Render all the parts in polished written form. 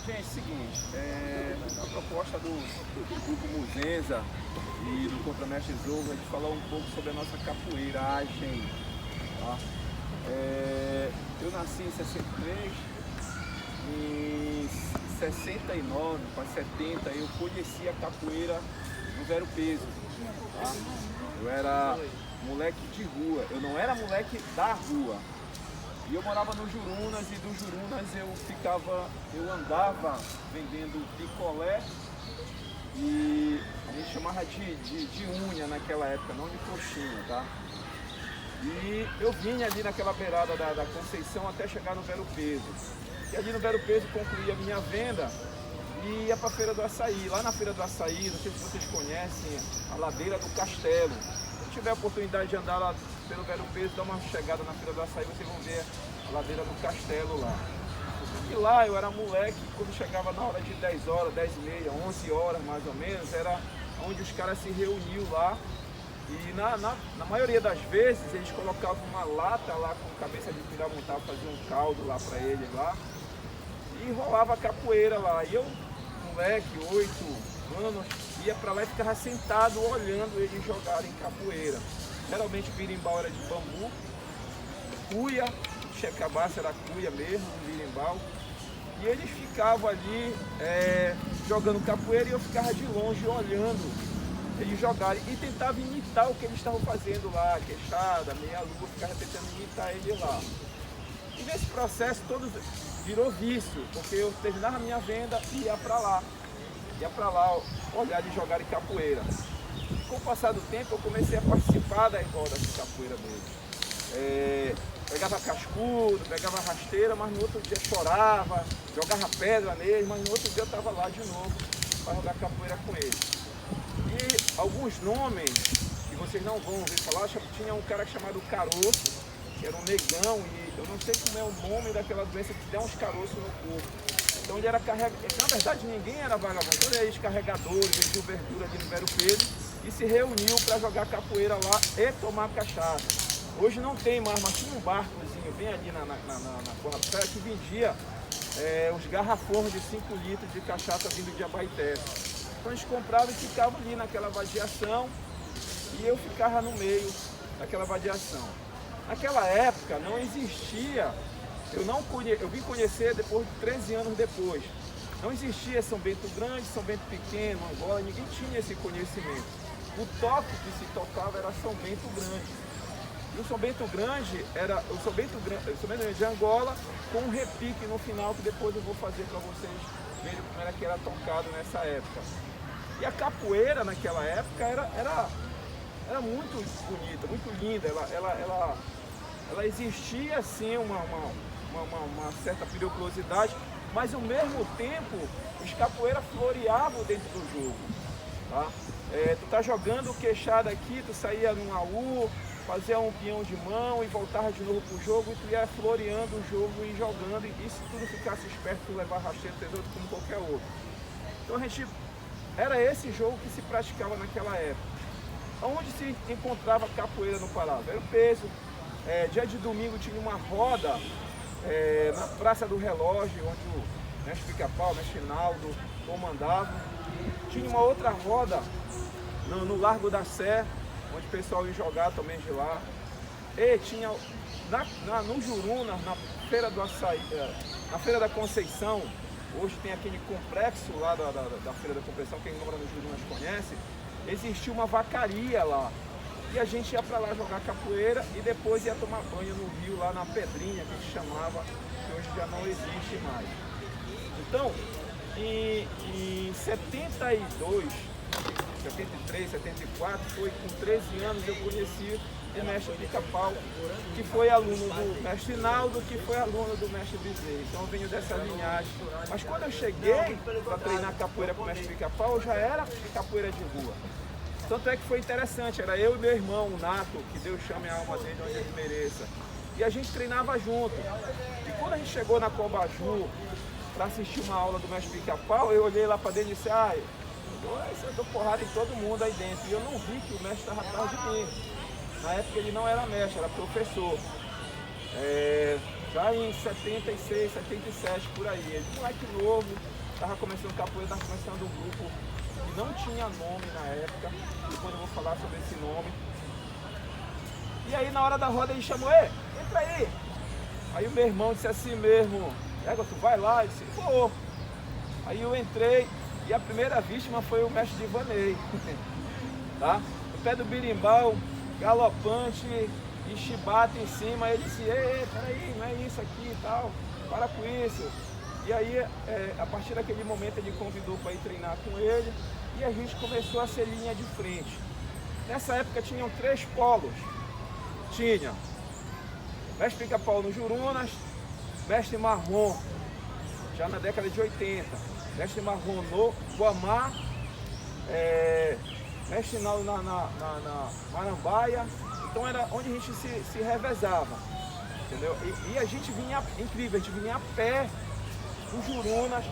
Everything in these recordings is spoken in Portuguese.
Gente, seguinte, a proposta do grupo Muzenza e do Contramestre Zorro é de falar um pouco sobre a nossa capoeiragem. Tá? Eu nasci em 63, em 69 para 70 eu conheci a capoeira no Vero Peso. Tá? Eu era moleque de rua, eu não era moleque da rua. E eu morava no Jurunas e do Jurunas eu andava vendendo picolé e a gente chamava de unha naquela época, não de coxinha, tá? E eu vinha ali naquela beirada da Conceição até chegar no Vero Peso. E ali no Vero Peso concluía a minha venda e ia para a Feira do Açaí. Lá na Feira do Açaí, não sei se vocês conhecem, a Ladeira do Castelo. Se tiver a oportunidade de andar lá pelo Vero Peso, dá uma chegada na Feira do Açaí, vocês vão ver a Ladeira do Castelo lá. E lá eu era moleque, quando chegava na hora de 10 horas, 10 e meia, 11 horas mais ou menos, era onde os caras se reuniam lá. E na maioria das vezes eles colocavam uma lata lá com cabeça de piramontá, faziam um caldo lá para eles lá. E rolava capoeira lá. E eu, moleque, 8 anos, ia para lá e ficava sentado olhando eles jogarem capoeira. Geralmente o birimbau era de bambu, cuia, checabaça era cuia mesmo, um birimbau. E eles ficavam ali jogando capoeira e eu ficava de longe olhando eles jogarem e tentava imitar o que eles estavam fazendo lá, queixada, meia-lua, ficava tentando imitar ele lá. E nesse processo todo virou vício, porque eu terminava a minha venda e ia para lá olhar eles jogarem capoeira. Com o passar do tempo eu comecei a participar das rodas de capoeira mesmo. Pegava cascudo, pegava rasteira, mas no outro dia chorava, jogava pedra neles, mas no outro dia eu estava lá de novo para jogar capoeira com eles. E alguns nomes que vocês não vão ouvir falar, tinha um cara chamado Caroço, que era um negão, e eu não sei como é o nome daquela doença que dá uns caroços no corpo. Então ele era carregador, na verdade ninguém era vagabundo, todos eles carregadores, eles tinham verdura ali no Vero Peso, e se reuniu para jogar capoeira lá e tomar cachaça. Hoje não tem mais, mas tinha um barcozinho bem ali na Corrapé que vendia os garrafões de 5 litros de cachaça vindo de Abaeté. Então a gente comprava e ficava ali naquela vadiação e eu ficava no meio daquela vadiação. Naquela época não existia, eu vim conhecer depois de 13 anos depois. Não existia São Bento Grande, São Bento Pequeno, Angola, ninguém tinha esse conhecimento. O toque que se tocava era São Bento Grande. E o São Bento Grande era o São Bento Grande de Angola com um repique no final que depois eu vou fazer para vocês verem como era que era tocado nessa época. E a capoeira naquela época era muito bonita, muito linda. Ela existia assim uma certa periculosidade, mas ao mesmo tempo os capoeiras floreavam dentro do jogo. Tá? Tu tá jogando queixada aqui, tu saía num AU, fazia um peão de mão e voltava de novo pro jogo e tu ia floreando o jogo e jogando, e se tudo ficasse esperto, tu levar rasteiro, tesouro como qualquer outro. Então era esse jogo que se praticava naquela época. Onde se encontrava capoeira no Pará? Vero Peso. Dia de domingo tinha uma roda na Praça do Relógio, onde o mestre Pica-Pau, o mestre Naldo comandava. Tinha uma outra roda no Largo da Sé, onde o pessoal ia jogar também de lá. E tinha no Jurunas, na Feira do Açaí, na Feira da Conceição, hoje tem aquele complexo lá da Feira da Conceição, quem mora no Jurunas conhece, existia uma vacaria lá. E a gente ia para lá jogar capoeira e depois ia tomar banho no rio, lá na Pedrinha, que a gente chamava, que hoje já não existe mais. Então, em 72, 73, 74, foi com 13 anos eu conheci o mestre Pica-Pau, que foi aluno do mestre Naldo, que foi aluno do mestre Bezerra. Então eu venho dessa linhagem. Mas quando eu cheguei para treinar capoeira com o mestre Pica-Pau, eu já era capoeira de rua. Tanto é que foi interessante, era eu e meu irmão, o Nato, que Deus chame a alma dele onde ele mereça. E a gente treinava junto. E quando a gente chegou na Cobaju para assistir uma aula do mestre Pica-Pau, eu olhei lá para dentro e disse, eu dou porrada em todo mundo aí dentro. E eu não vi que o mestre estava atrás de mim. Na época ele não era mestre, era professor. Já em 76, 77, por aí. Ele, moleque novo, estava começando capoeira, estava começando um grupo que não tinha nome na época, depois eu vou falar sobre esse nome. E aí na hora da roda ele chamou, ei, entra aí. Aí o meu irmão disse assim mesmo, Égua, tu vai lá? Eu disse, vou. Aí eu entrei e a primeira vítima foi o mestre Divanei. Tá? No pé do birimbau, galopante e chibata em cima, ele disse, ei, peraí, não é isso aqui e tal, para com isso. E aí, a partir daquele momento, ele convidou para ir treinar com ele e a gente começou a ser linha de frente. Nessa época tinham 3 polos. Tinha mestre Pica-Pau no Jurunas, mestre Marrom, já na década de 80, mestre Marrom no Guamá, mestre na Marambaia. Então era onde a gente se revezava, entendeu? E a gente vinha, incrível, a gente vinha a pé do Jurunas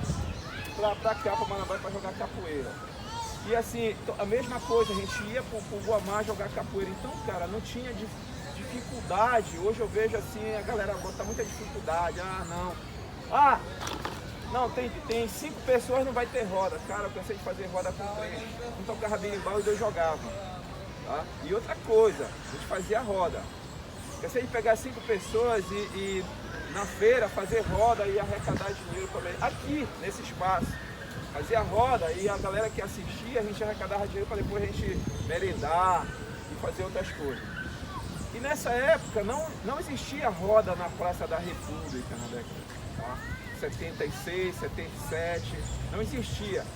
pra cá, pra Marambaia, para jogar capoeira. E assim, a mesma coisa, a gente ia pro Guamá jogar capoeira. Então, cara, não tinha dificuldade. Hoje eu vejo assim, a galera bota muita dificuldade. Não, tem 5 pessoas, não vai ter roda. Cara, eu cansei de fazer roda com 3. Um tocava berimbau e 2 jogavam. Tá? E outra coisa, a gente fazia roda. Cansei de pegar 5 pessoas e na feira fazer roda e arrecadar dinheiro também. Aqui, nesse espaço. Fazia roda e a galera que assistia, a gente arrecadava dinheiro para depois a gente merendar e fazer outras coisas. E nessa época não existia roda na Praça da República na década, tá? 76, 77, não existia.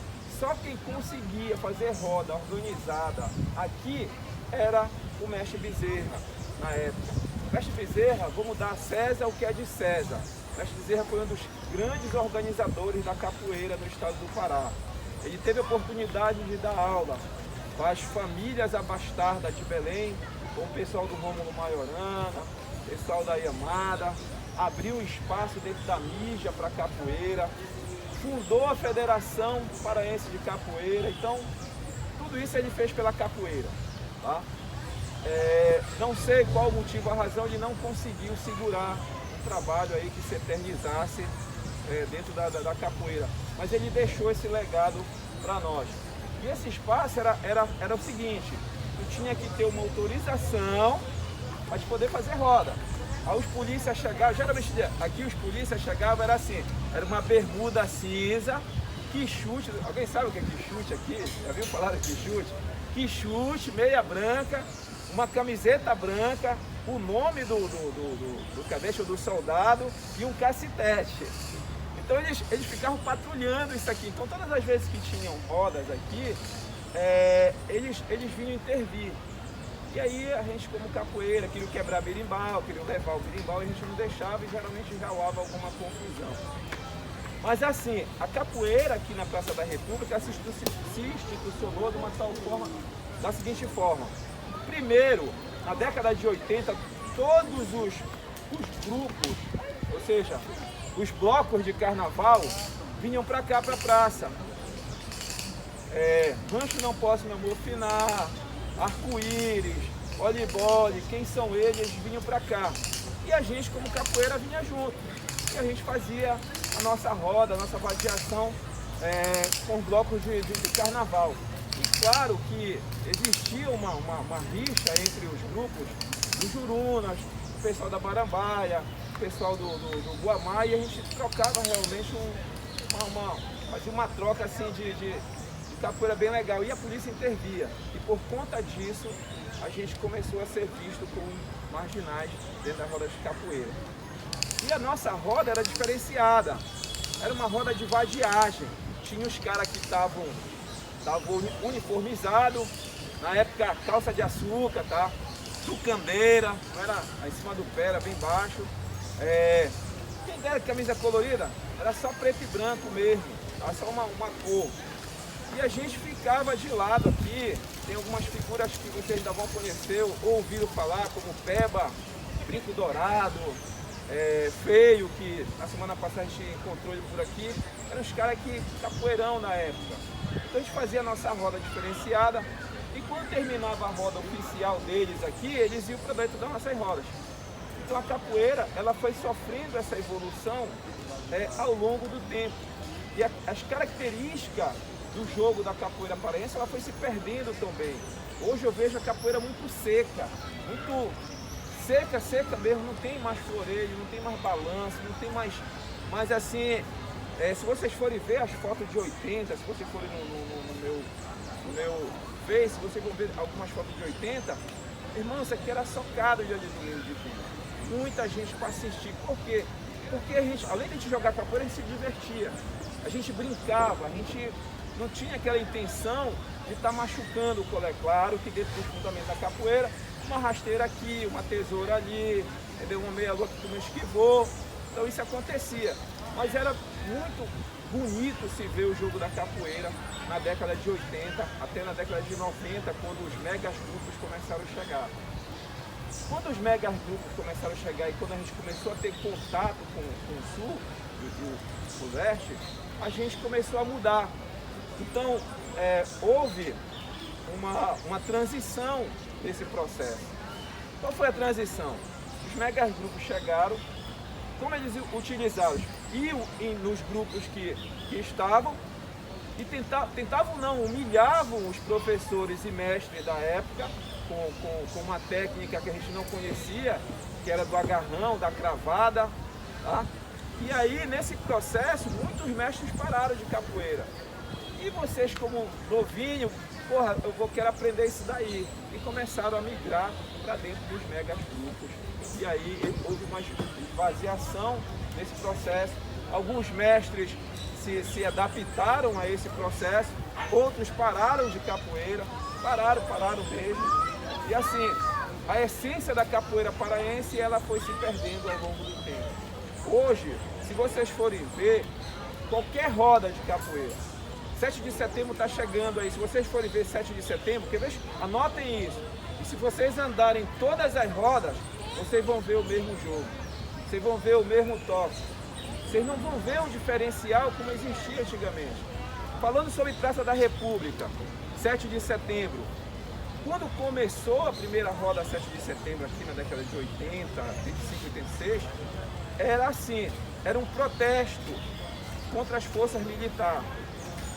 Só quem conseguia fazer roda organizada aqui era o mestre Bezerra, na época. O mestre Bezerra, vamos dar a César o que é de César. O mestre Bezerra foi um dos grandes organizadores da capoeira no estado do Pará. Ele teve a oportunidade de dar aula para as famílias abastardas de Belém, com o pessoal do Rômulo Maiorana, pessoal da Iamada, abriu um espaço dentro da mídia para capoeira, fundou a Federação Paraense de Capoeira. Então, tudo isso ele fez pela capoeira. Tá? Não sei qual o motivo, a razão, ele não conseguiu segurar um trabalho aí que se eternizasse dentro da capoeira, mas ele deixou esse legado para nós. E esse espaço era o seguinte, tu tinha que ter uma autorização para poder fazer roda. Aí os polícias chegavam, geralmente aqui os polícias chegavam, era assim, era uma bermuda cinza, quichute, alguém sabe o que é quichute aqui? Já viu falar de quichute? Quichute, meia branca, uma camiseta branca, o nome do cadete ou do soldado e um cacetete. Então eles ficavam patrulhando isso aqui. Então todas as vezes que tinham rodas aqui, eles vinham intervir. E aí a gente, como capoeira, queria quebrar berimbau, queria levar o berimbau, a gente não deixava e geralmente ralava alguma confusão. Mas assim, a capoeira aqui na Praça da República se institucionou de uma tal forma, da seguinte forma. Primeiro, na década de 80, todos os grupos, ou seja, os blocos de carnaval, vinham para cá, para a praça. Rancho Não Posso Me Amofinar, Arco-Íris, Olibole, quem são eles vinham para cá. E a gente, como capoeira, vinha junto. E a gente fazia a nossa roda, a nossa vadiação com blocos de carnaval. E claro que existia uma rixa entre os grupos do Jurunas, o pessoal da Marambaia, o pessoal do Guamá, e a gente trocava realmente fazia uma troca assim de capoeira bem legal. E a polícia intervia. E por conta disso, a gente começou a ser visto como marginais dentro da roda de capoeira. E a nossa roda era diferenciada. Era uma roda de vadiagem. Tinha os caras que estavam uniformizados, na época calça de açúcar, tá? Tucandeira, não era em cima do pé, era bem baixo. Quem dera camisa colorida, era só preto e branco mesmo, era só uma cor. E a gente ficava de lado aqui, tem algumas figuras que vocês ainda vão conhecer ou ouviram falar, como Peba, Brinco Dourado, Feio, que na semana passada a gente encontrou ele por aqui. Eram os caras que capoeirão na época. Então a gente fazia a nossa roda diferenciada e quando terminava a roda oficial deles aqui, eles iam para dentro das nossas rodas. Então a capoeira, ela foi sofrendo essa evolução ao longo do tempo. E as características do jogo da capoeira paraense, ela foi se perdendo também. Hoje eu vejo a capoeira muito seca, seca mesmo, não tem mais floreio, não tem mais balanço, não tem mais... Mas assim, se vocês forem ver as fotos de 80, se vocês forem no meu Face, vocês vão ver algumas fotos de 80, irmão, isso aqui era socado de domingo de fim. Muita gente para assistir. Por quê? Porque a gente, além de a gente jogar capoeira, a gente se divertia. A gente brincava, a gente não tinha aquela intenção de estar machucando o colega. Claro que dentro dos fundamentos da capoeira, uma rasteira aqui, uma tesoura ali, entendeu? Uma meia-lua que tu não esquivou. Então isso acontecia. Mas era muito bonito se ver o jogo da capoeira na década de 80 até na década de 90, quando os megas grupos começaram a chegar. Quando os megas grupos começaram a chegar e quando a gente começou a ter contato com o sul e o sudeste, a gente começou a mudar. Então houve uma transição nesse processo. Qual foi a transição? Os megas grupos chegaram, como eles utilizaram? Iam nos grupos que estavam e tentavam não, humilhavam os professores e mestres da época com uma técnica que a gente não conhecia, que era do agarrão, da cravada, tá? E aí, nesse processo, muitos mestres pararam de capoeira. E vocês, como novinho, porra, quero aprender isso daí. E começaram a migrar para dentro dos megas grupos. E aí houve uma esvaziação nesse processo. Alguns mestres se adaptaram a esse processo, outros pararam de capoeira, pararam mesmo. E assim, a essência da capoeira paraense, ela foi se perdendo ao longo do tempo. Hoje, se vocês forem ver, qualquer roda de capoeira, 7 de setembro está chegando aí, se vocês forem ver 7 de setembro, anotem isso. E se vocês andarem todas as rodas, vocês vão ver o mesmo jogo, vocês vão ver o mesmo toque. Vocês não vão ver um diferencial como existia antigamente. Falando sobre Praça da República, 7 de setembro, quando começou a primeira roda 7 de setembro aqui na década de 80, 85, 86, era assim, era um protesto contra as forças militares,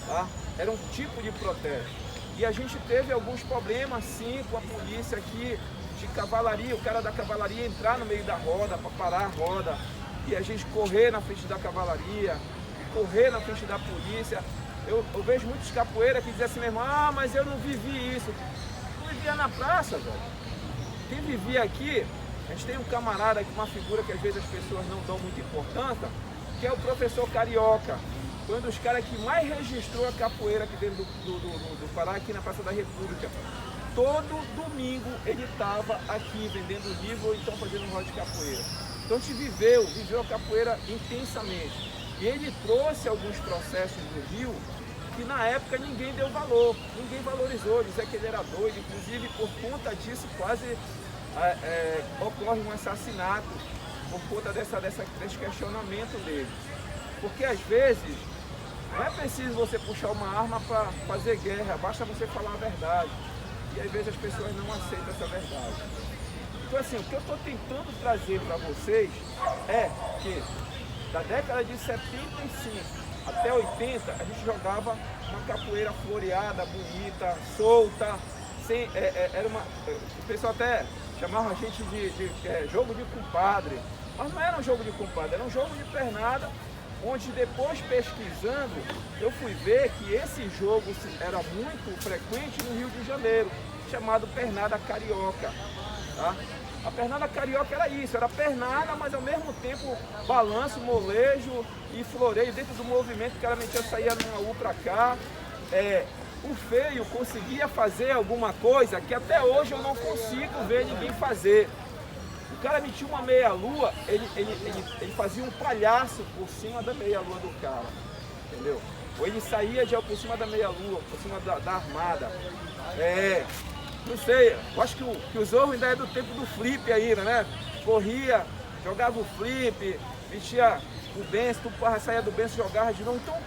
tá? Era um tipo de protesto. E a gente teve alguns problemas sim com a polícia aqui, de cavalaria, o cara da cavalaria entrar no meio da roda para parar a roda, e a gente correr na frente da cavalaria, correr na frente da polícia. Eu vejo muitos capoeiras que dizem assim mesmo, mas eu não vivi isso. Não vivia na praça, velho. Quem vivia aqui, a gente tem um camarada aqui, uma figura que às vezes as pessoas não dão muita importância, que é o professor Carioca. Foi um dos caras que mais registrou a capoeira aqui dentro do Pará, aqui na Praça da República. Todo domingo ele estava aqui vendendo livro ou então fazendo roda de capoeira. Então a gente viveu a capoeira intensamente. E ele trouxe alguns processos do Rio que na época ninguém deu valor, ninguém valorizou, dizia que ele era doido, inclusive por conta disso quase ocorre um assassinato, por conta desse questionamento dele. Porque às vezes não é preciso você puxar uma arma para fazer guerra, basta você falar a verdade. E às vezes as pessoas não aceitam essa verdade. Então assim, o que eu estou tentando trazer para vocês é que da década de 75 até 80, a gente jogava uma capoeira floreada, bonita, solta, o pessoal até chamava a gente de jogo de compadre, mas não era um jogo de compadre, era um jogo de pernada, onde depois pesquisando, eu fui ver que esse jogo era muito frequente no Rio de Janeiro, chamado pernada carioca, tá? A pernada carioca era isso, era pernada, mas ao mesmo tempo balanço, molejo e floreio dentro do movimento, que o cara metia, saía numa U pra cá. O feio conseguia fazer alguma coisa que até hoje eu não consigo ver ninguém fazer. O cara metia uma meia-lua, ele fazia um palhaço por cima da meia-lua do cara, entendeu? Ou ele saía por cima da meia-lua, por cima da armada. Não sei, eu acho que o Zorro ainda é do tempo do flip ainda, né? Corria, jogava o flip, vestia o benço, tu saía do benço, jogava de novo. Então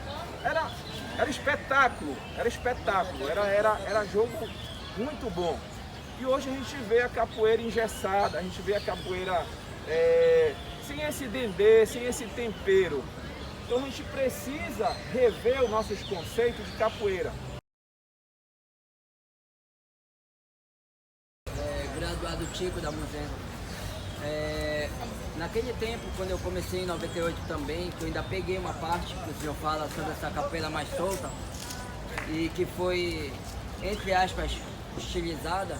era espetáculo, era jogo muito bom. E hoje a gente vê a capoeira engessada, a gente vê a capoeira sem esse dendê, sem esse tempero. Então a gente precisa rever os nossos conceitos de capoeira. Graduado Tico da Muzenza. Naquele tempo, quando eu comecei em 98 também, que eu ainda peguei uma parte que o senhor fala sobre essa capoeira mais solta e que foi, entre aspas, estilizada.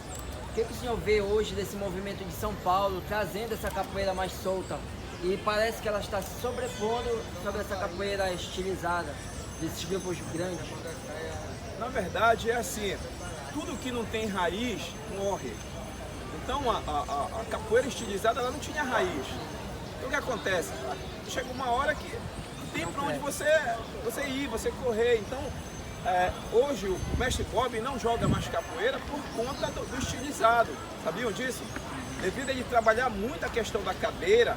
O que o senhor vê hoje desse movimento de São Paulo, trazendo essa capoeira mais solta? E parece que ela está se sobrepondo sobre essa capoeira estilizada, desses grupos grandes. Na verdade é assim, tudo que não tem raiz morre. Então a capoeira estilizada ela não tinha raiz. Então o que acontece? Chega uma hora que não tem para onde você ir, você correr. Então hoje o mestre Bob não joga mais capoeira por conta do estilizado. Sabiam disso? Devido a ele trabalhar muito a questão da cadeira,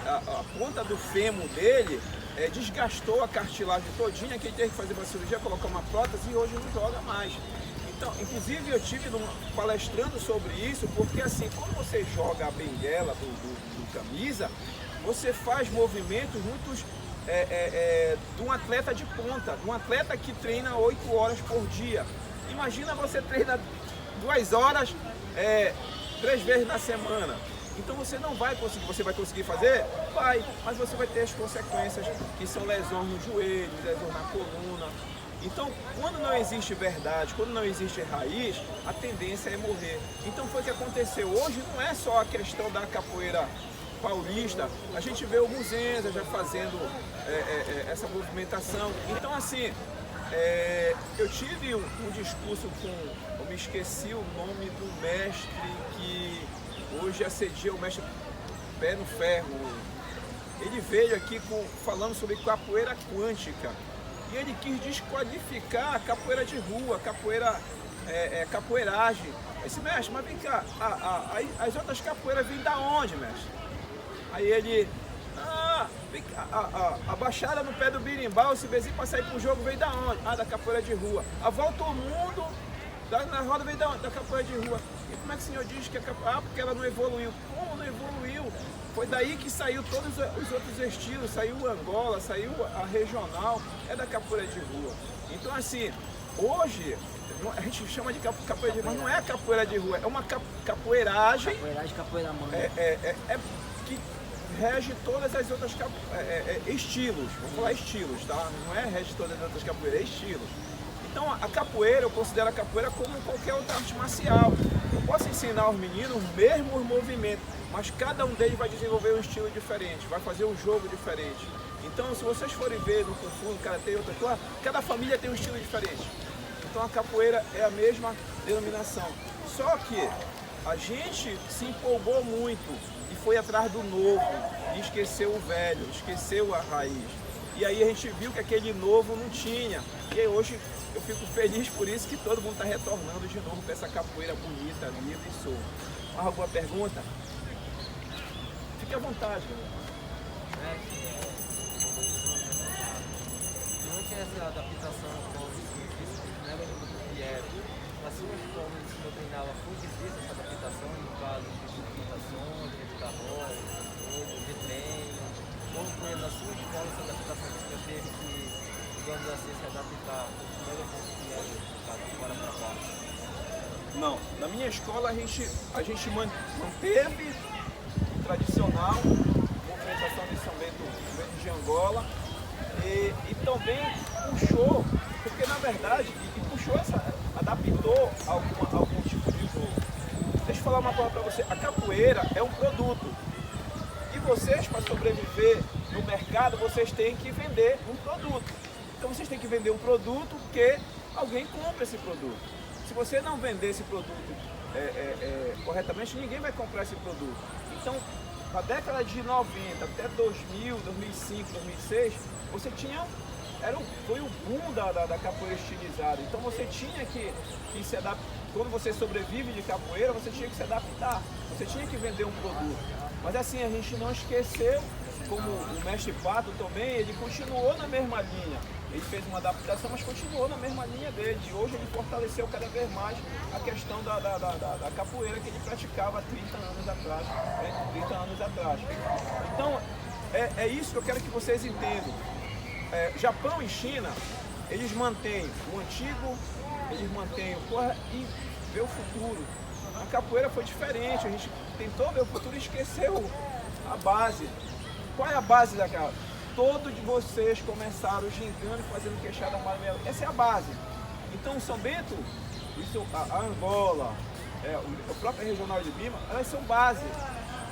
a ponta do fêmur dele desgastou a cartilagem todinha, que ele teve que fazer uma cirurgia, colocar uma prótese e hoje não joga mais. Então, inclusive eu tive palestrando sobre isso, porque assim, quando você joga a benguela do camisa, você faz movimentos muito de um atleta de ponta, de um atleta que treina 8 horas por dia. Imagina você treina 2 horas 3 vezes na semana. Então você não vai conseguir, você vai conseguir fazer? Vai, mas você vai ter as consequências que são lesões no joelho, lesões na coluna. Então, quando não existe verdade, quando não existe raiz, a tendência é morrer. Então foi o que aconteceu. Hoje não é só a questão da capoeira paulista, a gente vê o Muzenza já fazendo essa movimentação. Então assim, eu tive um discurso eu me esqueci o nome do mestre que hoje assedia o mestre Pé no Ferro. Ele veio aqui falando sobre capoeira quântica. E ele quis desqualificar a capoeira de rua, capoeiragem. Eu disse, mestre, mas vem cá, as outras capoeiras vêm da onde, mestre? Aí ele, a baixada no pé do birimbau, esse bezinho para sair pro jogo veio da onde? Da capoeira de rua. A volta ao mundo, na roda veio da onde? Da capoeira de rua. E como é que o senhor diz que a capoeira... porque ela não evoluiu. Como não evoluiu? Foi daí que saiu todos os outros estilos, saiu o Angola, saiu a regional, é da capoeira de rua. Então assim, hoje a gente chama de capoeira de rua, mas não é capoeira de rua, é uma capoeiragem. Capoeiragem, capoeira mãe. Que rege todas as outras estilos, vamos falar estilos, tá? Não é rege todas as outras capoeiras, é estilos. Então a capoeira, eu considero a capoeira como qualquer outra arte marcial. Eu posso ensinar aos meninos os mesmos movimentos, mas cada um deles vai desenvolver um estilo diferente, vai fazer um jogo diferente. Então se vocês forem ver no Kung Fu, no Karatê e outra coisa, cada família tem um estilo diferente. Então a capoeira é a mesma denominação. Só que a gente se empolgou muito e foi atrás do novo, e esqueceu o velho, esqueceu a raiz. E aí a gente viu que aquele novo não tinha. E aí hoje eu fico feliz por isso que todo mundo está retornando de novo para essa capoeira bonita, livre e solta. Mais alguma pergunta? Fique à vontade, galera. Durante essa adaptação com os cientistas, né, que era, na sua escola, o senhor treinava, foi difícil essa adaptação, no caso de movimentações, de carroça, de treino? Como foi na sua escola essa adaptação que o senhor teve que, digamos assim, se adaptar ao primeiro ponto que era, no caso, de fora para baixo? Não, na minha escola a gente manteve o tradicional, movimentação de São Bento de Angola, e também puxou, porque na verdade, adaptou algum tipo de jogo. Deixa eu falar uma coisa para você, a capoeira é um produto, e vocês, para sobreviver no mercado, vocês têm que vender um produto. Então vocês têm que vender um produto que alguém compre esse produto. Se você não vender esse produto corretamente, ninguém vai comprar esse produto. Então, na década de 90 até 2000, 2005, 2006, você tinha, foi o boom da capoeira estilizada. Então você tinha que se adaptar. Quando você sobrevive de capoeira, você tinha que se adaptar. Você tinha que vender um produto. Mas assim, a gente não esqueceu como o mestre Pato também, ele continuou na mesma linha. Ele fez uma adaptação, mas continuou na mesma linha dele. E hoje ele fortaleceu cada vez mais a questão da capoeira que ele praticava há 30 anos atrás. 30 anos atrás. Então, é isso que eu quero que vocês entendam. Japão e China, eles mantêm o antigo, eles mantêm o corre e vê o futuro. A capoeira foi diferente, a gente tentou ver o futuro e esqueceu a base. Qual é a base daquela? Todos de vocês começaram gingando e fazendo queixada amarela. Essa é a base. Então, São Bento, isso, a Angola, o próprio regional de Lima, elas são base.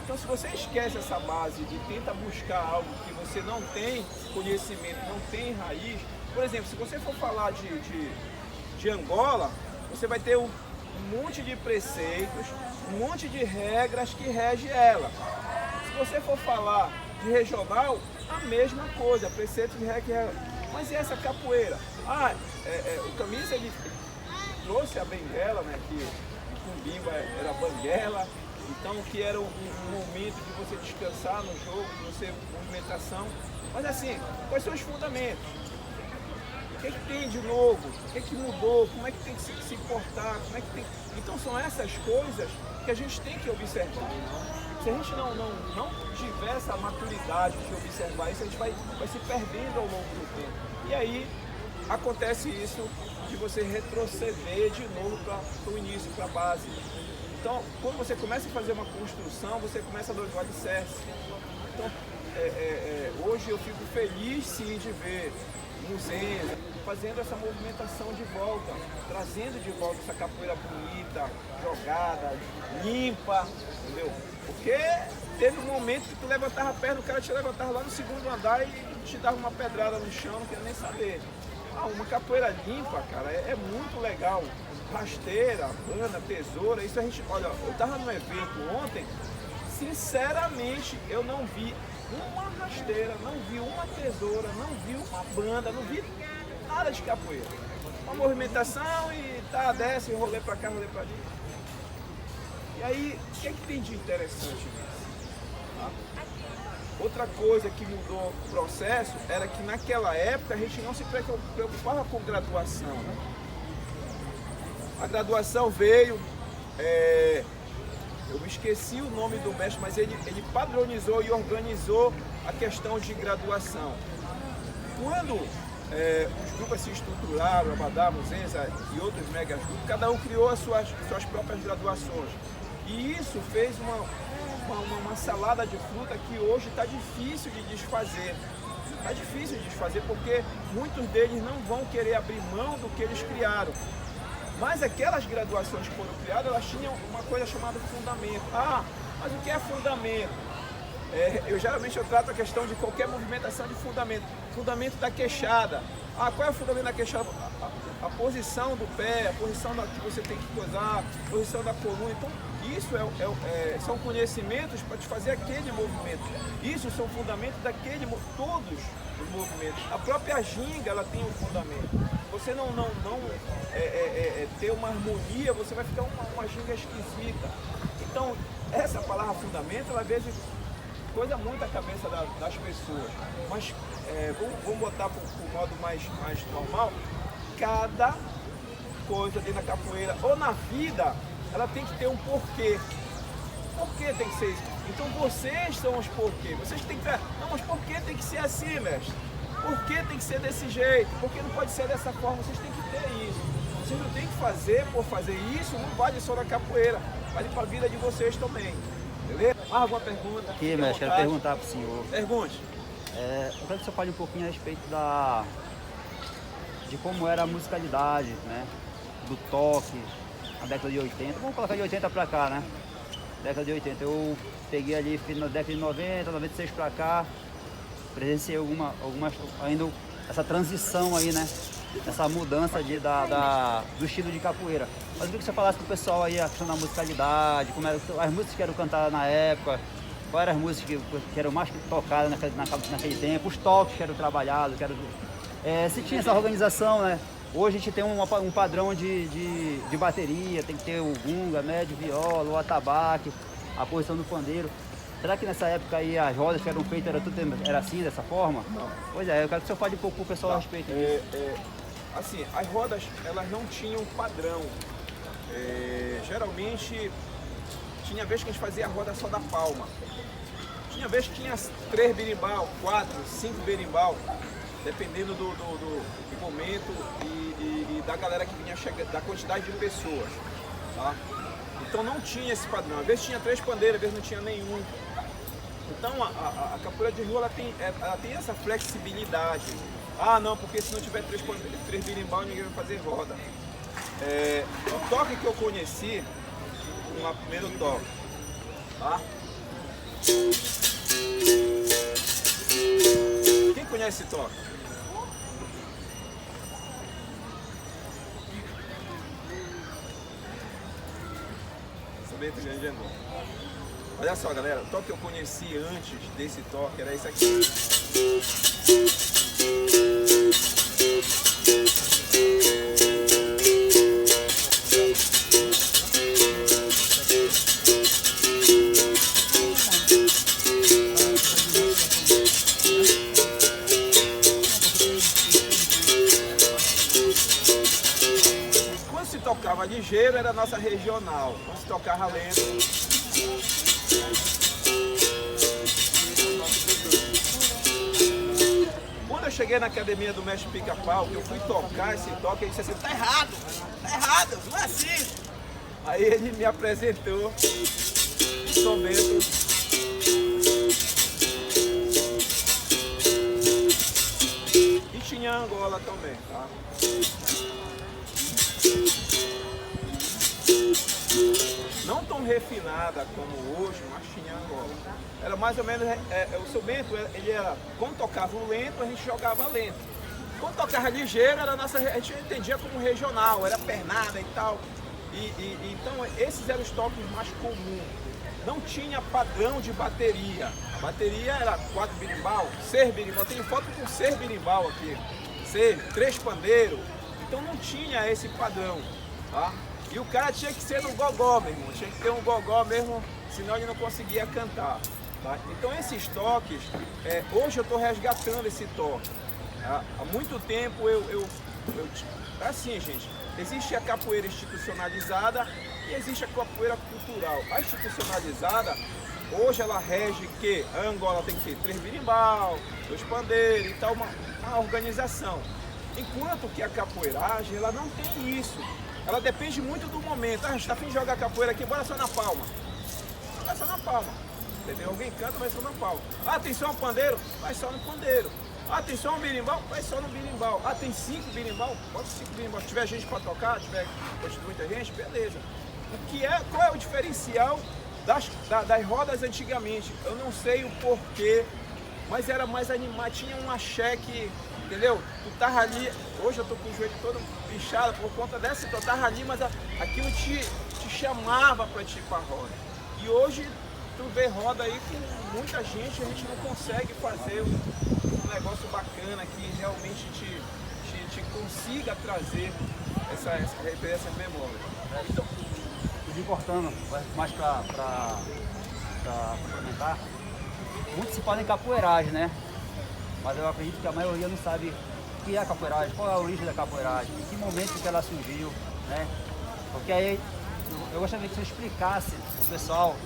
Então, se você esquece essa base e tenta buscar algo que você não tem conhecimento, não tem raiz, por exemplo, se você for falar de Angola, você vai ter um monte de preceitos, um monte de regras que rege ela. Se você for falar de regional, a mesma coisa, preceitos de regra. Mas e essa capoeira? O Camisa ele trouxe a benguela, né, que o cumbimba era banguela, então que era um momento de você descansar no jogo, de você movimentação. Mas assim, quais são os fundamentos? O que tem de novo? O que mudou? Como é que tem que se portar? Então são essas coisas que a gente tem que observar. Se a gente não tiver essa maturidade de observar isso, a gente vai se perdendo ao longo do tempo. E aí acontece isso de você retroceder de novo para o início, para a base. Então, quando você começa a fazer uma construção, você começa a dar o alicerce. Então, hoje eu fico feliz sim de ver museus fazendo essa movimentação de volta, trazendo de volta essa capoeira bonita, jogada, limpa, entendeu? Porque teve um momento que tu levantava a perna, o cara te levantava lá no segundo andar e te dava uma pedrada no chão, não queria nem saber. Uma capoeira limpa, cara, é muito legal. Rasteira, banda, tesoura, isso a gente... Olha, eu tava num evento ontem, sinceramente, eu não vi uma rasteira, não vi uma tesoura, não vi uma banda, não vi nada de capoeira. Uma movimentação e desce, rolê pra cá, rolê pra ali. E aí, o que tem de interessante nisso? Tá? Outra coisa que mudou o processo era que naquela época a gente não se preocupava com graduação. Né? A graduação veio, eu me esqueci o nome do mestre, mas ele padronizou e organizou a questão de graduação. Quando os grupos se estruturaram, Abadá, Muzenza e outros megas grupos, cada um criou as suas próprias graduações. E isso fez uma salada de fruta que hoje está difícil de desfazer. Está difícil de desfazer porque muitos deles não vão querer abrir mão do que eles criaram. Mas aquelas graduações que foram criadas, elas tinham uma coisa chamada fundamento. Mas o que é fundamento? Geralmente eu trato a questão de qualquer movimentação de fundamento. Fundamento da queixada. Qual é o fundamento da queixada? A posição do pé, a posição que você tem que posar, a posição da coluna. Então, isso são conhecimentos para te fazer aquele movimento. Isso são fundamentos todos os movimentos. A própria ginga, ela tem um fundamento. Você não ter uma harmonia, você vai ficar uma ginga esquisita. Então, essa palavra fundamento, ela às vezes coisa muito a cabeça das pessoas. Mas vamos botar para o modo mais normal. Cada coisa dentro da capoeira ou na vida, ela tem que ter um porquê. Por que tem que ser isso? Então vocês são os porquê. Vocês têm que... Não, mas por que tem que ser assim, mestre? Por que tem que ser desse jeito? Por que não pode ser dessa forma? Vocês têm que ter isso. Vocês não têm que fazer por fazer isso, não vale só na capoeira, vale para a vida de vocês também. Beleza? Mais alguma pergunta? Aqui, mestre, quero perguntar para o senhor. Pergunte. Eu quero que você fale um pouquinho a respeito de como era a musicalidade, né? Do toque, na década de 80. Vamos colocar de 80 para cá, né? Década de 80. Eu peguei ali na década de 90, 96 para cá. Presenciei algumas ainda essa transição aí, né? Essa mudança do estilo de capoeira. Mas eu queria que você falasse pro pessoal aí a questão da musicalidade, como eram as músicas que eram cantadas na época, quais eram as músicas que eram mais tocadas naquele tempo, os toques que eram trabalhados, se tinha essa organização, né? Hoje a gente tem um padrão de bateria, tem que ter o gunga, médio, viola, o atabaque, a posição do pandeiro. Será que nessa época aí as rodas que eram feitas era assim, dessa forma? Não. Pois é, eu quero que o senhor fale um pouco pro pessoal a respeito disso. Assim, as rodas, elas não tinham padrão. Geralmente, tinha vez que a gente fazia a roda só da palma. Tinha vez que tinha 3 berimbau, 4, 5 berimbau, dependendo do momento e da galera que vinha chegando, da quantidade de pessoas. Tá? Então não tinha esse padrão. Às vezes tinha 3 pandeiros, às vezes não tinha nenhum. Então a capoeira de rua ela tem essa flexibilidade. Ah não, porque se não tiver 3 berimbau ninguém vai fazer roda. O toque que eu conheci, o primeiro toque, tá? Quem conhece esse toque? Olha só, galera, o toque que eu conheci antes desse toque era esse aqui. Quando se tocava ligeiro era a nossa regional, quando se tocava lento. Quando eu cheguei na academia do mestre Pica-Pau, que eu fui tocar esse toque, ele disse assim, tá errado, não é assim. Aí ele me apresentou o instrumento e tinha Angola também, tá? Não tão refinada como hoje, mas tinha Angola. Era mais ou menos, o seu Bento, ele era, quando tocava o lento, a gente jogava lento. Quando tocava ligeiro, a gente entendia como regional, era pernada e tal. Então esses eram os toques mais comuns. Não tinha padrão de bateria. A bateria era 4 berimbau, 6 berimbau. Tem foto com 6 berimbau aqui. 3 pandeiros. Então não tinha esse padrão, tá? E o cara tinha que ser no gogó, meu irmão. Tinha que ter um gogó mesmo, senão ele não conseguia cantar. Tá? Então esses toques, hoje eu estou resgatando esse toque. Tá? Há muito tempo assim, gente, existe a capoeira institucionalizada e existe a capoeira cultural. A institucionalizada, hoje ela rege que a Angola tem que ter 3 berimbau, 2 pandeiros e tal, uma organização. Enquanto que a capoeiragem, ela não tem isso. Ela depende muito do momento. Ah, a gente está a fim de jogar capoeira aqui, bora só na palma. Vai só na palma. Entendeu? Alguém canta, vai só na palma. Ah, tem só um pandeiro? Vai só no pandeiro. Ah, tem só um berimbau? Vai só no berimbau. Ah, tem 5 berimbau? Bota 5 berimbau. Se tiver gente para tocar, tiver muita gente, beleza. Qual é o diferencial das rodas antigamente? Eu não sei o porquê, mas era mais animado. Tinha um axé que, entendeu? Tu tava ali, hoje eu tô com o joelho todo bichado por conta dessa, tu tava ali, mas aquilo te chamava para te ir pra roda. E hoje tu vê roda aí com muita gente, a gente não consegue fazer um negócio bacana que realmente te consiga trazer essa memória. Então, importando, mais para complementar, muitos se falam em capoeiragem, né? Mas eu acredito que a maioria não sabe o que é a capoeiragem, qual é a origem da capoeiragem, em que momento que ela surgiu, né? Porque aí eu gostaria que você explicasse o pessoal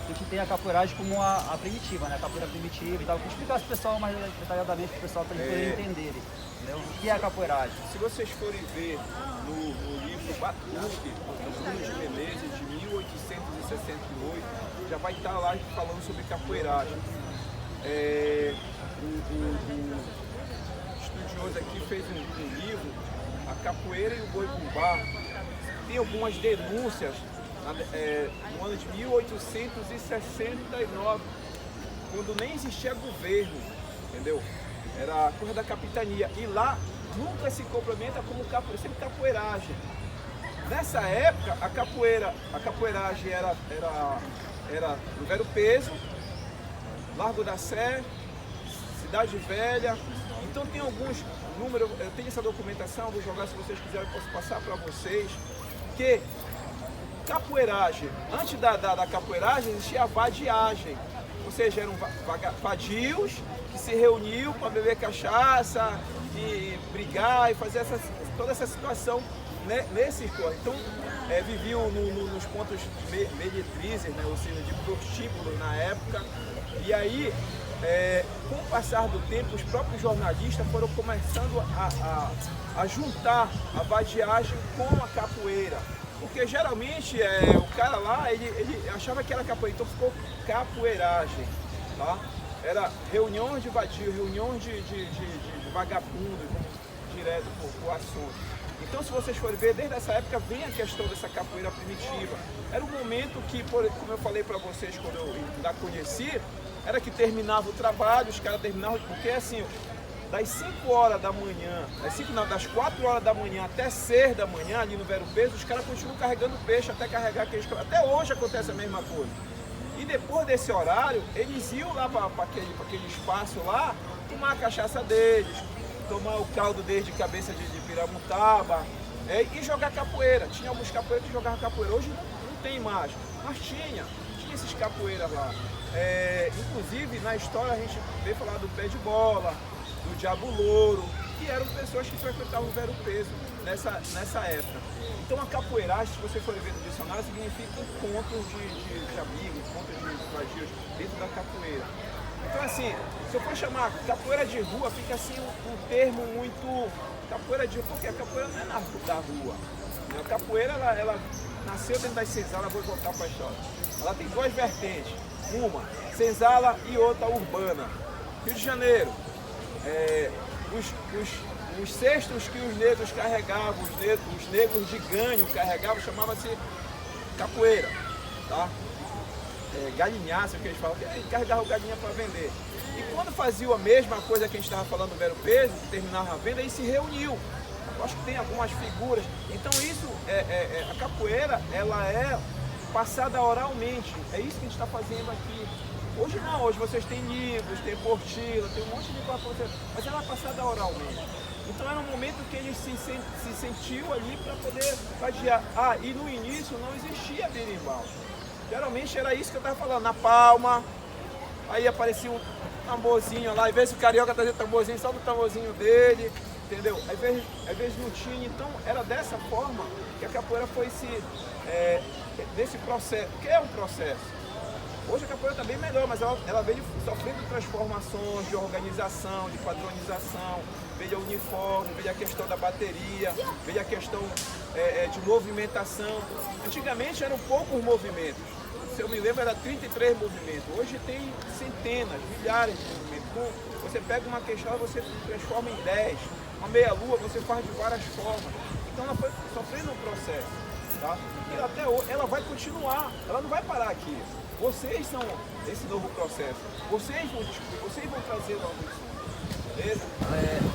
o que tem a capoeiragem como a primitiva, né? A capoeira primitiva e tal. Explicasse o pessoal mais detalhadamente para o pessoal, para eles poderem entenderem, entendeu? O que é a capoeiragem. Se vocês forem ver no livro Batuque, do Bruno de Menezes, de 1868, já vai estar lá falando sobre capoeiragem. O estudioso aqui fez um livro, A Capoeira e o Boi Bumbá. Tem algumas denúncias no ano de 1869, quando nem existia governo, entendeu? Era a coisa da capitania. E lá nunca se complementa como capoeira, sempre capoeiragem. Nessa época, a capoeiragem era no Vero Peso, Largo da Sé, Cidade Velha. Então tem alguns números, eu tenho essa documentação, vou jogar, se vocês quiserem, eu posso passar para vocês, que capoeiragem. Antes da capoeiragem existia a vadiagem, ou seja, eram vadios que se reuniam para beber cachaça e brigar e fazer toda essa situação, né, nesse corre. Então, viviam nos pontos meretrizes, né, ou seja, de prostíbulos na época. E aí, com o passar do tempo, os próprios jornalistas foram começando a juntar a vadiagem com a capoeira. Porque geralmente o cara lá, ele achava que era capoeira, então ficou capoeiragem, tá? Era reuniões de vadio, reuniões de vagabundos, direto por assunto. Então, se vocês forem ver, desde essa época vem a questão dessa capoeira primitiva. Era um momento que, como eu falei para vocês quando eu ainda conheci, era que terminava o trabalho, os caras terminavam, porque assim, das 5 horas da manhã, das 4 horas da manhã até 6 da manhã, ali no Vero Peso, os caras continuam carregando peixe até carregar aqueles. Até hoje acontece a mesma coisa. E depois desse horário, eles iam lá para aquele espaço lá, tomar a cachaça deles, tomar o caldo deles de cabeça de piramutaba, e jogar capoeira. Tinha alguns capoeiros que jogavam capoeira. Hoje não tem mais, mas tinha esses capoeiras lá. Inclusive, na história a gente vê falar do pé de bola, do diabo louro, que eram pessoas que frequentavam o Vero Peso nessa época. Então a capoeiragem, se você for ver no dicionário, significa encontros de amigos, encontros de vadios dentro da capoeira. Então assim, se eu for chamar capoeira de rua, fica assim um termo muito... Capoeira de rua, porque a capoeira não é da rua. A capoeira, ela nasceu dentro das senzalas, vou voltar para a história. Ela tem duas vertentes, uma senzala e outra urbana. Rio de Janeiro, os cestos que os negros carregavam, os negros de ganho carregavam, chamava-se capoeira, tá? Galinhaço, que eles falam, que carregavam galinha para vender. E quando faziam a mesma coisa que a gente estava falando do Vero Peso, que terminava a venda, aí se reuniu. Eu acho que tem algumas figuras. Então isso, a capoeira, ela é passada oralmente. É isso que a gente está fazendo aqui. Hoje não, hoje vocês têm livros, tem portila, tem um monte de coisa, mas ela é passada oralmente. Então era um momento que ele se sentiu ali para poder vadiar. E no início não existia berimbau. Geralmente era isso que eu estava falando, na palma, aí aparecia um tamborzinho lá, às vezes o carioca trazia tamborzinho só do tamborzinho dele, entendeu? Às vezes não tinha, então era dessa forma que a capoeira foi desse processo, que é um processo. Hoje a capoeira está bem melhor, mas ela veio sofrendo transformações de organização, de padronização, veio o uniforme, veio a questão da bateria, veio a questão de movimentação. Antigamente eram poucos movimentos, se eu me lembro era 33 movimentos, hoje tem centenas, milhares de movimentos. Você pega uma questão, você transforma em 10, uma meia-lua você faz de várias formas. Então ela foi sofrendo um processo, tá? E até hoje ela vai continuar, ela não vai parar aqui. Vocês são esse novo processo. Vocês vão descobrir, vocês vão trazer novos sons. Beleza?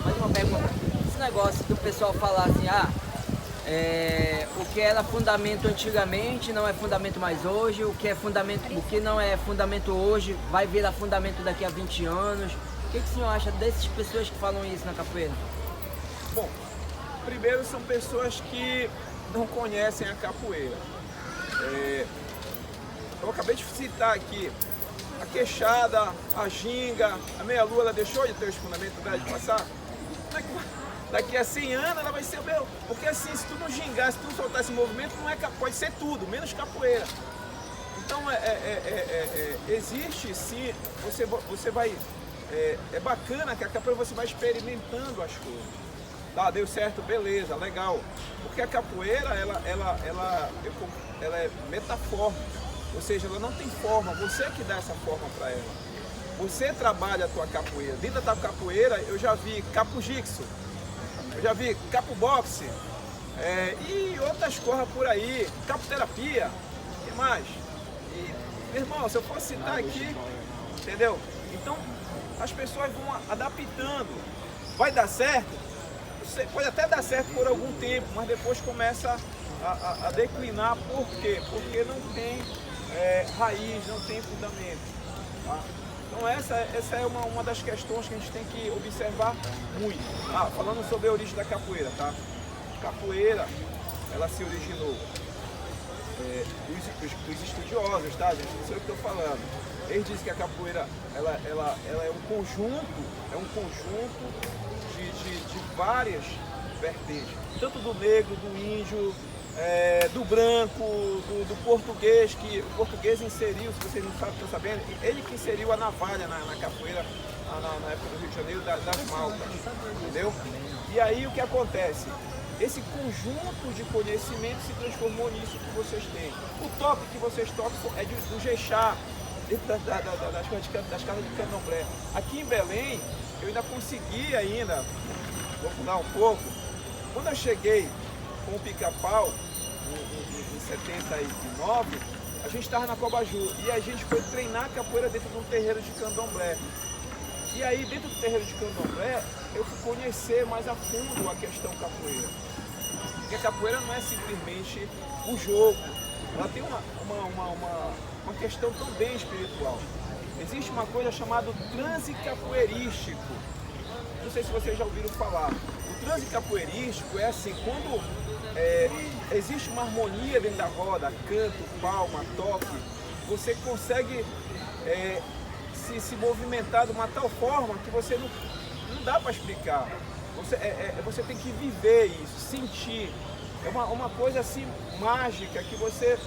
Mais uma pergunta. Esse negócio do pessoal falar assim, o que era fundamento antigamente não é fundamento mais hoje, o que não é fundamento hoje vai virar fundamento daqui a 20 anos. O que o senhor acha dessas pessoas que falam isso na capoeira? Bom, primeiro são pessoas que não conhecem a capoeira. Eu acabei de citar aqui a queixada, a ginga, a meia-lua, ela deixou de ter os fundamentos dela de passar? Daqui a 100 anos ela vai ser meu. Porque assim, se tu não gingar, se tu não soltar esse movimento, não é pode ser tudo, menos capoeira. Então existe sim, você vai. É bacana que a capoeira você vai experimentando as coisas. Tá, deu certo, beleza, legal. Porque a capoeira, ela é metafórmica. Ou seja, ela não tem forma, você que dá essa forma para ela. Você trabalha a tua capoeira. Dentro da tua capoeira eu já vi capo jitsu, eu já vi capo boxe, e outras coisas por aí, capo terapia, o que mais? E, meu irmão, se eu for citar aqui, entendeu? Então as pessoas vão adaptando. Vai dar certo? Pode até dar certo por algum tempo, mas depois começa a declinar. Por quê? Porque não tem raiz, não tem fundamento. Tá? Então essa é uma das questões que a gente tem que observar muito. Falando sobre a origem da capoeira, tá? Capoeira, ela se originou os estudiosos, tá, gente? Não sei o que eu estou falando. Eles dizem que a capoeira ela é um conjunto de várias vertentes, tanto do negro, do índio, do branco, do português, que o português inseriu, se vocês não estão sabendo, ele que inseriu a navalha na capoeira na época do Rio de Janeiro, das maltas, entendeu? E aí o que acontece? Esse conjunto de conhecimento se transformou nisso que vocês têm. O toque que vocês tocam é do Jexá, das casas de candomblé. Aqui em Belém, eu ainda consegui vou pular um pouco, quando eu cheguei com o Pica-Pau, em 79, a gente estava na Cobaju e a gente foi treinar capoeira dentro de um terreiro de candomblé. E aí, dentro do terreiro de candomblé, eu fui conhecer mais a fundo a questão capoeira. Porque a capoeira não é simplesmente um jogo, ela tem uma questão também espiritual. Existe uma coisa chamada transe capoeirístico. Não sei se vocês já ouviram falar. O transe capoeirístico é assim, quando existe uma harmonia dentro da roda, canto, palma, toque, você consegue se movimentar de uma tal forma que você não dá para explicar. Você tem que viver isso, sentir. É uma coisa assim mágica que você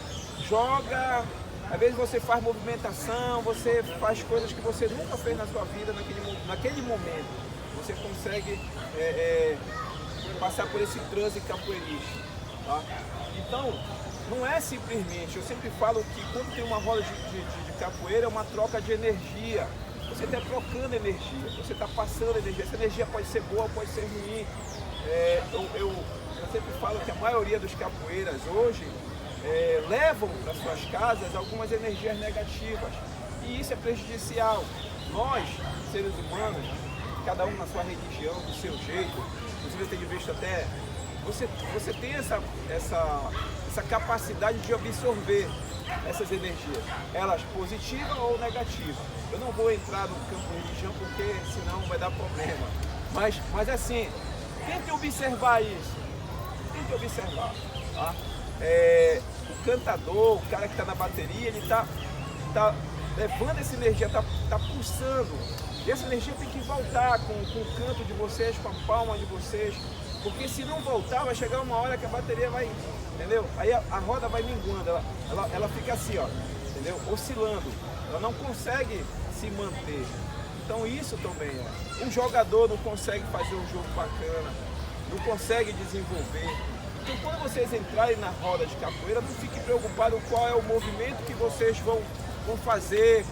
joga, às vezes você faz movimentação, você faz coisas que você nunca fez na sua vida naquele momento. Você consegue passar por esse transe capoeirista. Tá? Então, não é simplesmente, eu sempre falo que quando tem uma roda de capoeira é uma troca de energia. Você está trocando energia, você está passando energia. Essa energia pode ser boa, pode ser ruim. Eu sempre falo que a maioria dos capoeiras hoje levam para suas casas algumas energias negativas. E isso é prejudicial. Nós, seres humanos, cada um na sua religião, do seu jeito, inclusive eu tenho visto até, você tem essa capacidade de absorver essas energias, elas positivas ou negativas. Eu não vou entrar no campo de religião porque senão vai dar problema. Mas assim, tente observar isso. Tente observar. Tá? O cantador, o cara que está na bateria, ele está levando essa energia, está pulsando. E essa energia tem que voltar com o canto de vocês, com a palma de vocês. Porque se não voltar, vai chegar uma hora que a bateria vai, entendeu? Aí a roda vai minguando, ela fica assim, ó, entendeu? Oscilando, ela não consegue se manter. Então isso também é. Um jogador não consegue fazer um jogo bacana, não consegue desenvolver. Então quando vocês entrarem na roda de capoeira, não fiquem preocupados qual é o movimento que vocês vão fazer,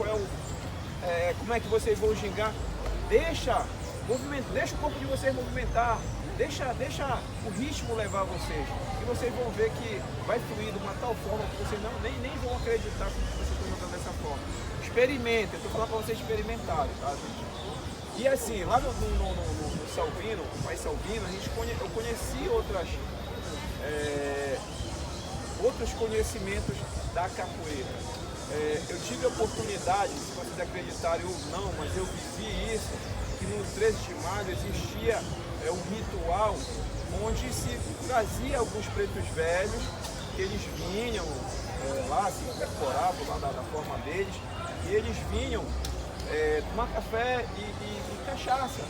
como é que vocês vão gingar. Deixa o corpo de vocês movimentar. Deixa o ritmo levar vocês, e vocês vão ver que vai fluir de uma tal forma que vocês nem vão acreditar que vocês estão jogando dessa forma. Experimentem, eu estou falando para vocês experimentarem, tá, gente? E assim, lá no Salvino, no Pai Salvino, eu conheci outros conhecimentos da capoeira. Eu tive a oportunidade, se vocês acreditarem ou não, mas eu vivi isso, que no 13 de maio existia um ritual onde se trazia alguns pretos velhos, que eles vinham lá, se incorporavam lá da forma deles, e eles vinham tomar café e cachaça.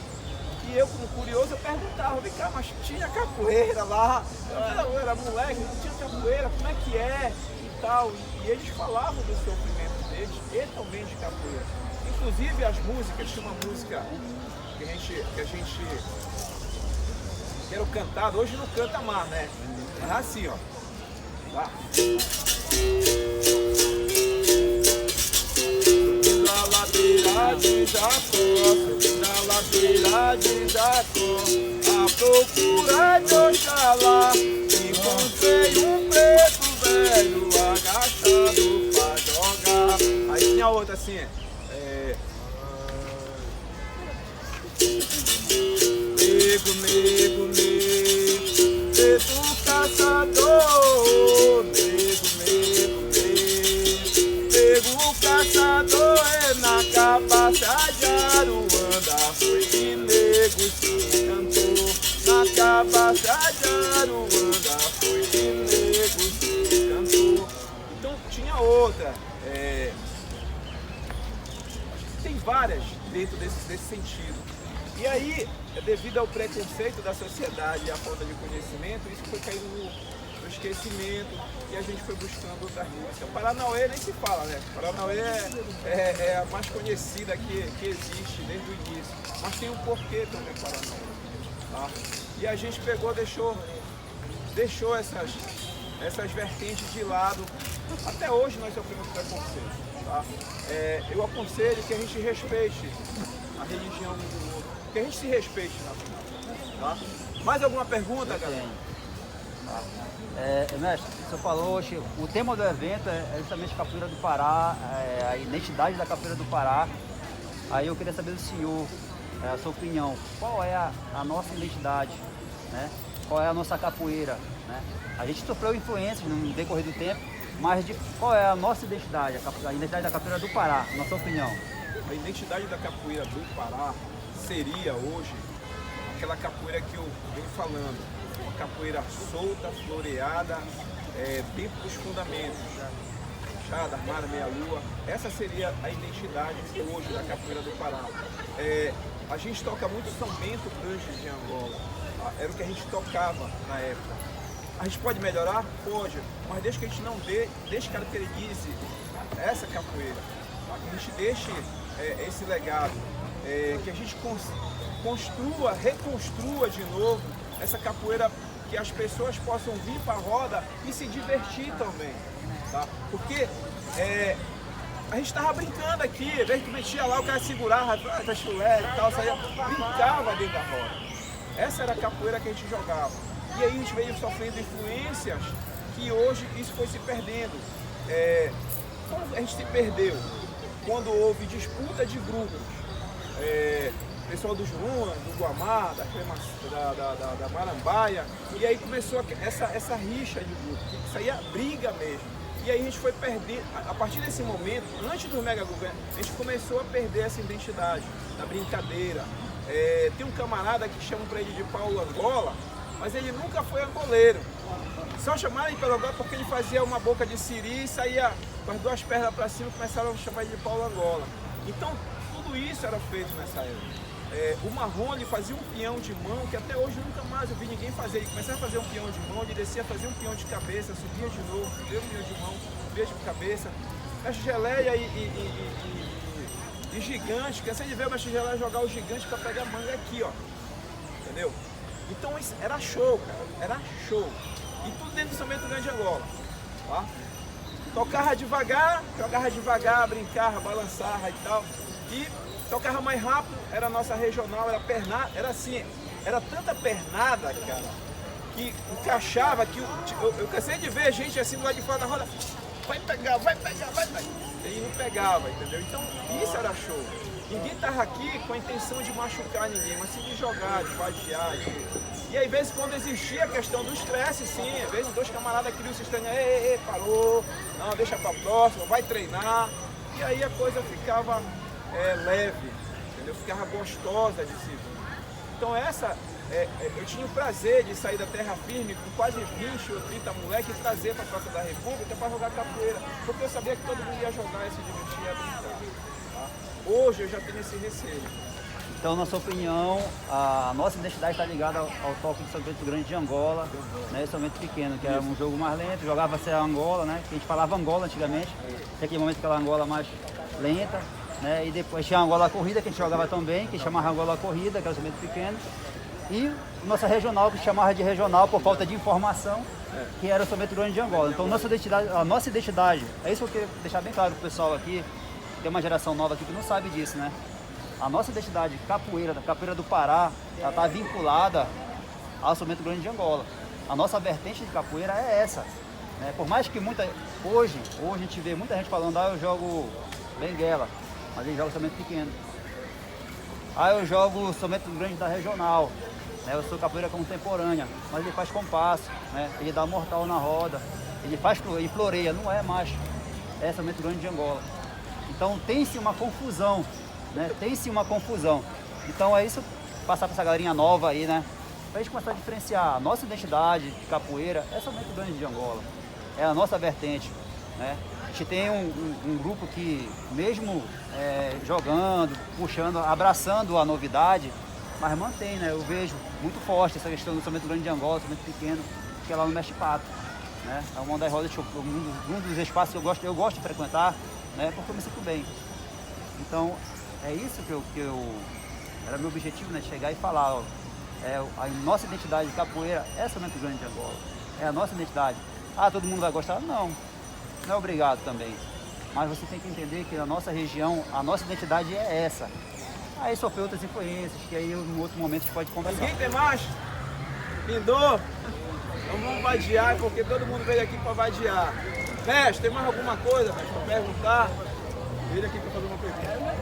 E eu, como curioso, eu perguntava, vem cá, mas tinha capoeira lá? Eu era moleque, não tinha capoeira, como é que é? E tal. E eles falavam do sofrimento deles e também de capoeira. Inclusive as músicas, tinha uma música que a gente era cantado, hoje não canta mais, né? Mas assim, ó. Lá. Subindo a ladeira de Jacó, subindo a ladeira de Jacó, à procura de Oxalá, encontrei um preto velho agachado pra jogar. Aí tinha outra assim, nego, nego, nego, preto caçador, nego, nego, nego, nego caçador, na cabaça de Aruanda, foi que nego se encantou, na cabaça de Aruanda, foi que nego se encantou. várias dentro desse sentido. E aí, devido ao preconceito da sociedade e à falta de conhecimento, isso foi caindo no esquecimento e a gente foi buscando outras músicas. Paranauê nem se fala, né? Paranauê é a mais conhecida que existe desde o início, mas tem um porquê também Paranauê, tá? E a gente pegou, deixou essas vertentes de lado. Até hoje nós sofremos preconceito, tá? Eu aconselho que a gente respeite a religião um do outro, que a gente se respeite, tá? Mais alguma pergunta, galera? Mestre, o senhor falou hoje, o tema do evento é justamente Capoeira do Pará, a identidade da Capoeira do Pará. Aí eu queria saber do senhor, a sua opinião, qual é a nossa identidade, né? Qual é a nossa capoeira, né? A gente sofreu influências no decorrer do tempo, mas qual é a nossa identidade, a identidade da Capoeira do Pará, na sua opinião? A identidade da Capoeira do Pará seria hoje aquela capoeira que eu venho falando, uma capoeira solta, floreada, dentro dos fundamentos, chada, armada, meia-lua. Essa seria a identidade hoje da Capoeira do Pará. A gente toca muito São Bento Branches de Angola, tá? Era o que a gente tocava na época. A gente pode melhorar? Pode, mas desde que a gente não descaracterize essa capoeira, tá? Que a gente deixe esse legado, que a gente reconstrua de novo essa capoeira, que as pessoas possam vir para a roda e se divertir também, tá? Porque a gente estava brincando aqui, desde que metia lá, o cara segurava, chulé e tal, saía, brincava dentro da roda. Essa era a capoeira que a gente jogava. E aí a gente veio sofrendo influências que hoje isso foi se perdendo. Como a gente se perdeu? Quando houve disputa de grupos. Pessoal do Juruma, do Guamá, da Marambaia, e aí começou essa rixa de grupos, isso aí é briga mesmo. E aí a gente foi perder, a partir desse momento, antes do mega governo, a gente começou a perder essa identidade da brincadeira. Tem um camarada que chama pra ele de Paulo Angola, mas ele nunca foi angoleiro. Só chamaram ele pelo Angola porque ele fazia uma boca de siri e saía com as duas pernas para cima e começaram a chamar ele de Paulo Angola. Então, tudo isso era feito nessa época. O Marrone fazia um peão de mão que até hoje nunca mais eu vi ninguém fazer. Ele começava a fazer um peão de mão, ele descia a fazer um peão de cabeça, subia de novo, subia um peão de mão, subia de cabeça. Mestre Geleia e Gigante, cansei de ver o Mestre Geleia jogar o Gigante para pegar a manga aqui, ó. Entendeu? Então isso era show, cara, era show. E tudo dentro do São Bento Grande de Angola, tá? Tocava devagar, jogava devagar, brincava, balançava e tal. E tocava mais rápido, era a nossa regional, era pernada, era assim, era tanta pernada, cara, que encaixava, que eu cansei de ver gente assim do lado de fora da roda, vai pegar, vai pegar, vai pegar. E não pegava, entendeu? Então isso era show. Ninguém tava aqui com a intenção de machucar ninguém, mas sim de jogar, de vadiar. E aí, às vezes, quando existia a questão do estresse, sim, às vezes dois camaradas queriam se estranhar, parou, não, deixa pra próxima, vai treinar. E aí a coisa ficava leve, entendeu? Ficava gostosa de se ver. Então eu tinha o prazer de sair da terra firme com quase 20 ou 30 moleques e trazer para a Praça da República para jogar capoeira, porque eu sabia que todo mundo ia jogar e se divertir e ia brincar. Tá? Hoje eu já tenho esse receio. Então, na sua opinião, a nossa identidade está ligada ao toque de São Bento Grande de Angola, né? São Bento Pequeno, que era um jogo mais lento, jogava-se a Angola, né? Que a gente falava Angola antigamente, que aquele momento aquela Angola mais lenta, né? E depois tinha a Angola Corrida, que a gente jogava também, que chamava Angola Corrida, que era o São Bento Pequeno. E nossa regional, que chamava de regional por falta de informação, que era o São Bento Grande de Angola. Então, a nossa identidade, é isso que eu queria deixar bem claro para o pessoal aqui, tem uma geração nova aqui que não sabe disso, né? A nossa identidade capoeira, da Capoeira do Pará, ela está vinculada ao São Bento Grande de Angola. A nossa vertente de capoeira é essa, né? Por mais que hoje a gente vê muita gente falando, eu jogo Benguela, mas ele joga São Bento Pequeno. Eu jogo São Bento Grande da regional, né? Eu sou capoeira contemporânea, mas ele faz compasso, né? Ele dá mortal na roda, ele floreia, não é mais, é São Bento Grande de Angola. Então tem-se uma confusão, né? Tem-se uma confusão. Então é isso, passar para essa galerinha nova aí, né? Pra gente começar a diferenciar a nossa identidade de capoeira, é São Bento Grande de Angola. É a nossa vertente, né? A gente tem um grupo que, mesmo jogando, puxando, abraçando a novidade, mas mantém, né? Eu vejo muito forte essa questão do somente grande de Angola, somente pequeno, que é lá no Mestre Pato, né? É uma das rodas, um dos espaços que eu gosto de frequentar, né? Porque eu me sinto bem. Então, é isso que era meu objetivo, né? Chegar e falar, ó, a nossa identidade de capoeira é somente grande de Angola, é a nossa identidade. Ah, todo mundo vai gostar? Não é obrigado também. Mas você tem que entender que na nossa região, a nossa identidade é essa. Aí sofreu outras influências, que aí em outro momento a gente pode conversar. Ninguém tem mais? Pindou? Então vamos vadiar, porque todo mundo veio aqui para vadiar. Mestre, tem mais alguma coisa para perguntar? Veio aqui para fazer uma pergunta.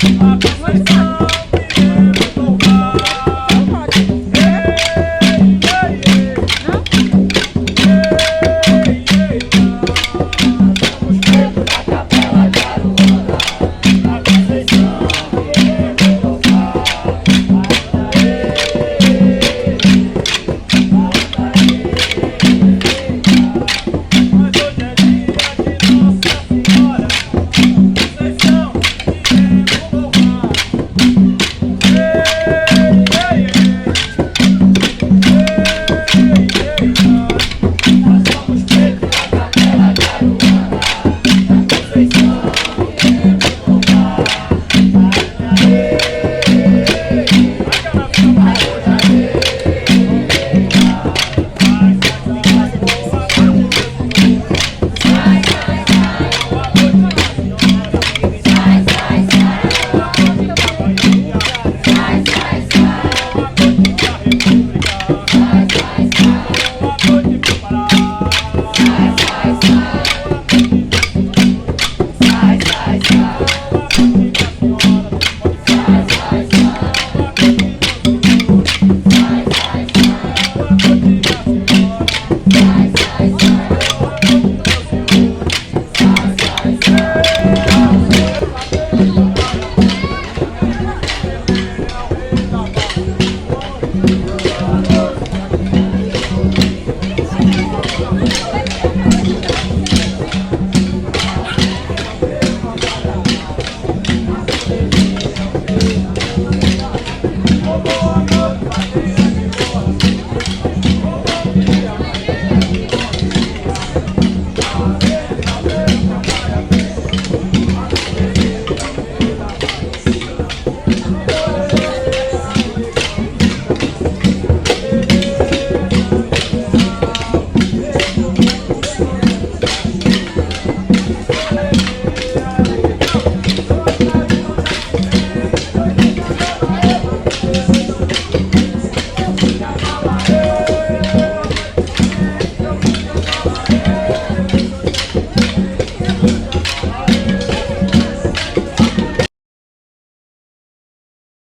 Até